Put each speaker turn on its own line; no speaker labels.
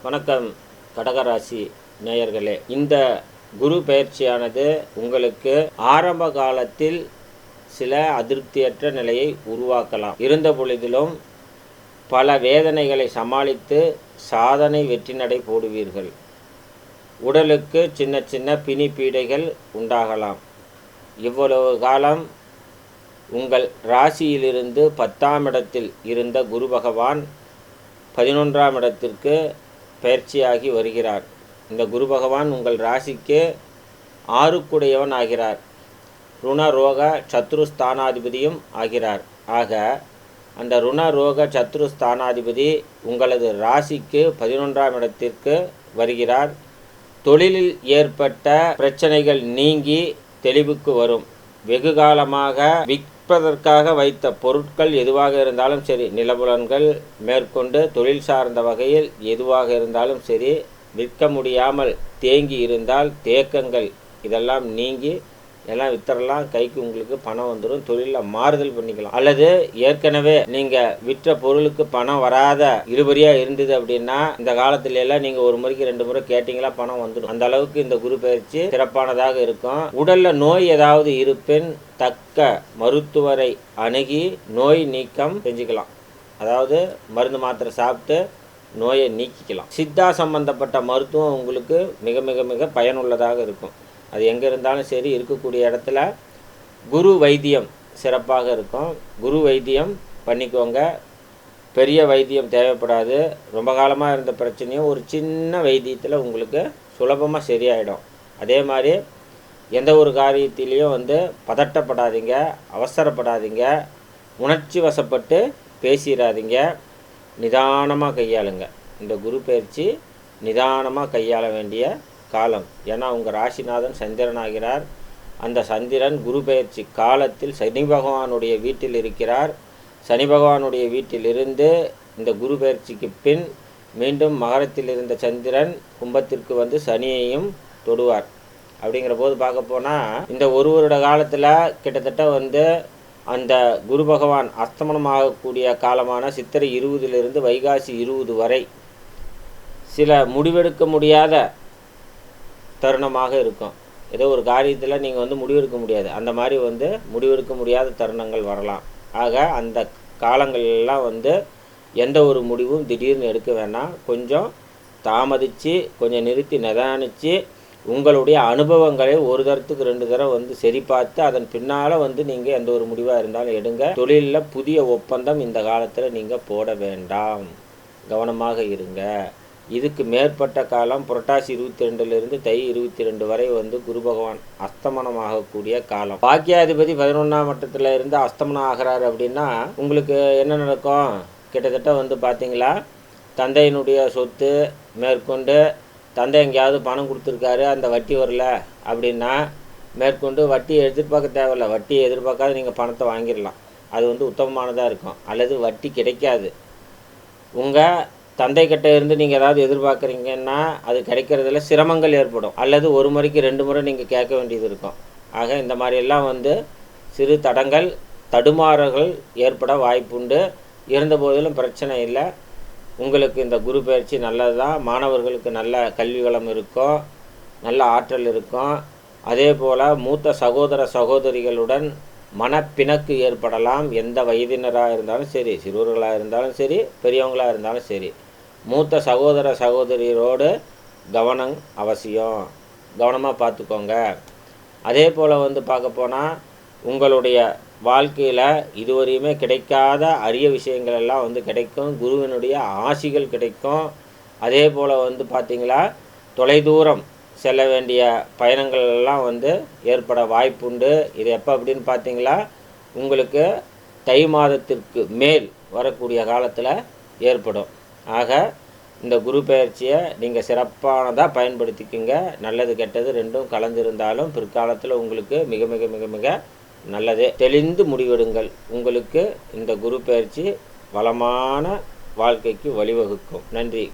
வணக்கம் கடகராசி நேயர்களே, இந்த குரு பயிற்சியானது உங்களுக்கு ஆரம்ப காலத்தில் சில அதிருப்தியற்ற நிலையை உருவாக்கலாம். இருந்த பொழுதிலும் பல வேதனைகளை சமாளித்து சாதனை வெற்றி நடை போடுவீர்கள். உடலுக்கு சின்ன சின்ன பிணி பீடைகள் உண்டாகலாம். இவ்வளவு காலம் உங்கள் ராசியிலிருந்து 10ஆம் இடத்தில் இருந்த குரு பகவான் 11ஆம் இடத்திற்கு பயிற்சியாகி வருகிறார். இந்த குரு பகவான் உங்கள் ராசிக்கு 6க்குடையவன் ஆகிறார். ருண ரோக சத்ரு ஸ்தானாதிபதியும் ஆகிறார். ஆக அந்த ருண ரோக சத்ரு ஸ்தானாதிபதி உங்களது ராசிக்கு 11ஆம் இடத்திற்கு வருகிறார். தொழிலில் ஏற்பட்ட பிரச்சனைகள் நீங்கி தெளிவுக்கு வரும். வெகு காலமாக விற்பதற்காக வைத்த பொருட்கள் எதுவாக இருந்தாலும் சரி, நிலபுலன்கள் மேற்கொண்டு தொழில் சார்ந்த வகையில் எதுவாக இருந்தாலும் சரி, விற்க முடியாமல் தேங்கி இருந்தால் தேக்கங்கள் இதெல்லாம் நீங்கி எல்லாம் வித்தரலாம். கைக்கு உங்களுக்கு பணம் வந்துடும். தொழிலில் மாறுதல் பண்ணிக்கலாம். அல்லது ஏற்கனவே நீங்கள் விற்ற பொருளுக்கு பணம் வராத இழுபறியாக இருந்தது அப்படின்னா இந்த காலத்துல எல்லாம் நீங்கள் ஒரு முறைக்கு 2 முறை கேட்டிங்களா பணம் வந்துடும். அந்த அளவுக்கு இந்த குரு பயிற்சி சிறப்பானதாக இருக்கும். உடல்ல நோய் ஏதாவது இருப்பின் தக்க மருத்துவரை அணுகி நோய் நீக்கம் செஞ்சுக்கலாம். அதாவது மருந்து மாத்திரை சாப்பிட்டு நோயை நீக்கிக்கலாம். சித்தா சம்பந்தப்பட்ட மருத்துவம் உங்களுக்கு மிக மிக மிக பயனுள்ளதாக இருக்கும். அது எங்கே இருந்தாலும் சரி, இருக்கக்கூடிய இடத்துல குரு வைத்தியம் சிறப்பாக இருக்கும். குரு வைத்தியம் பண்ணிக்கோங்க. பெரிய வைத்தியம் தேவைப்படாது. ரொம்ப காலமாக இருந்த பிரச்சனையும் ஒரு சின்ன வைத்தியத்தில் உங்களுக்கு சுலபமாக சரியாயிடும். அதே மாதிரி எந்த ஒரு காரியத்திலையும் பதட்டப்படாதீங்க, அவசரப்படாதீங்க, உணர்ச்சி வசப்பட்டு பேசிடாதீங்க. நிதானமாக கையாளுங்க. இந்த குரு பயிற்சி நிதானமாக கையாள வேண்டிய காலம். ஏன்னா உங்கள் ராசிநாதன் சந்திரன் ஆகிறார். அந்த சந்திரன் குரு பயிற்சி காலத்தில் சனி பகவானுடைய வீட்டில் இருக்கிறார். சனி பகவானுடைய வீட்டிலிருந்து இந்த குரு பயிற்சிக்கு பின் மீண்டும் மகரத்தில் இருந்த சந்திரன் கும்பத்திற்கு சனியையும் தொடுவார். அப்படிங்கிற போது பார்க்க போனால் இந்த ஒரு வருட காலத்தில் கிட்டத்தட்ட அந்த குரு பகவான் அஸ்தமனமாகக்கூடிய காலமான சித்திரை 20லிருந்து வைகாசி 20 வரை சில முடிவெடுக்க முடியாத தருணமாக இருக்கும். ஏதோ ஒரு காரியத்தில் நீங்கள் முடிவெடுக்க முடியாது. அந்த மாதிரி முடிவெடுக்க முடியாத தருணங்கள் வரலாம். ஆக அந்த காலங்களெல்லாம் எந்த ஒரு முடிவும் திடீர்னு எடுக்க வேணாம். கொஞ்சம் தாமதித்து கொஞ்சம் நிறுத்தி நிதானித்து உங்களுடைய அனுபவங்களை ஒரு தரத்துக்கு 2 தடவை சரி பார்த்து அதன் பின்னால் நீங்கள் எந்த ஒரு முடிவாக இருந்தாலும் எடுங்க. தொழிலில் புதிய ஒப்பந்தம் இந்த காலத்தில் நீங்கள் போட வேண்டாம். கவனமாக இருங்க. இதுக்கு மேற்பட்ட காலம் புரட்டாசி 22லிருந்து தை 22 வரை குரு பகவான் அஸ்தமனமாகக்கூடிய காலம். பாக்கியாதிபதி 11ஆம் இடத்துல இருந்து அஸ்தமனம் ஆகிறாரு அப்படின்னா உங்களுக்கு என்ன நடக்கும்? கிட்டத்தட்ட பார்த்தீங்களா, தந்தையினுடைய சொத்து மேற்கொண்டு தந்தை எங்கேயாவது பணம் கொடுத்துருக்காரு, அந்த வட்டி வரல அப்படின்னா மேற்கொண்டு வட்டியை எதிர்பார்க்க தேவையில்ல. வட்டியை எதிர்பார்க்காத நீங்கள் பணத்தை வாங்கிடலாம். அது உத்தமமானதாக இருக்கும். அல்லது வட்டி கிடைக்காது. உங்கள் தந்தை கிட்ட இருந்து நீங்கள் ஏதாவது எதிர்பார்க்குறீங்கன்னா அது கிடைக்கிறதுல சிரமங்கள் ஏற்படும். அல்லது ஒரு முறைக்கு 2 முறை நீங்கள் கேட்க வேண்டியது இருக்கும். ஆக இந்த மாதிரியெல்லாம் சிறு தடங்கள் தடுமாறல்கள் ஏற்பட வாய்ப்புண்டு. இருந்த போதிலும் பிரச்சனை இல்லை. உங்களுக்கு இந்த குரு பயிற்சி நல்லது தான். மாணவர்களுக்கு நல்ல கல்வி வளம் இருக்கும், நல்ல ஆற்றல் இருக்கும். அதே போல் மூத்த சகோதர சகோதரிகளுடன் மனப்பிணக்கு ஏற்படலாம். எந்த வயதினராக இருந்தாலும் சரி, சிறுவர்களாக இருந்தாலும் சரி, பெரியவங்களாக இருந்தாலும் சரி, மூத்த சகோதர சகோதரியோடு கவனம் அவசியம். கவனமாக பார்த்துக்கோங்க. அதே போல் பார்க்க போனால் உங்களுடைய வாழ்க்கையில் இதுவரையுமே கிடைக்காத அரிய விஷயங்கள் எல்லாம் கிடைக்கும். குருவினுடைய ஆசிகள் கிடைக்கும். அதே போல் பார்த்திங்களா, தொலைதூரம் செல்ல வேண்டிய பயணங்கள் எல்லாம் ஏற்பட வாய்ப்புண்டு. இது எப்போ அப்படின்னு பார்த்தீங்களா, உங்களுக்கு தை மாதத்திற்கு மேல் வரக்கூடிய காலத்தில் ஏற்படும். ஆக இந்த குரு பயிற்சியை நீங்கள் சிறப்பானதாக பயன்படுத்திக்கோங்க. நல்லது கெட்டது 2ம் கலந்திருந்தாலும் பிற்காலத்தில் உங்களுக்கு மிக மிக மிக மிக நல்லது. தெளிந்து முடிவெடுங்கள். உங்களுக்கு இந்த குரு பயிற்சி வளமான வாழ்க்கைக்கு வழிவகுக்கும். நன்றி.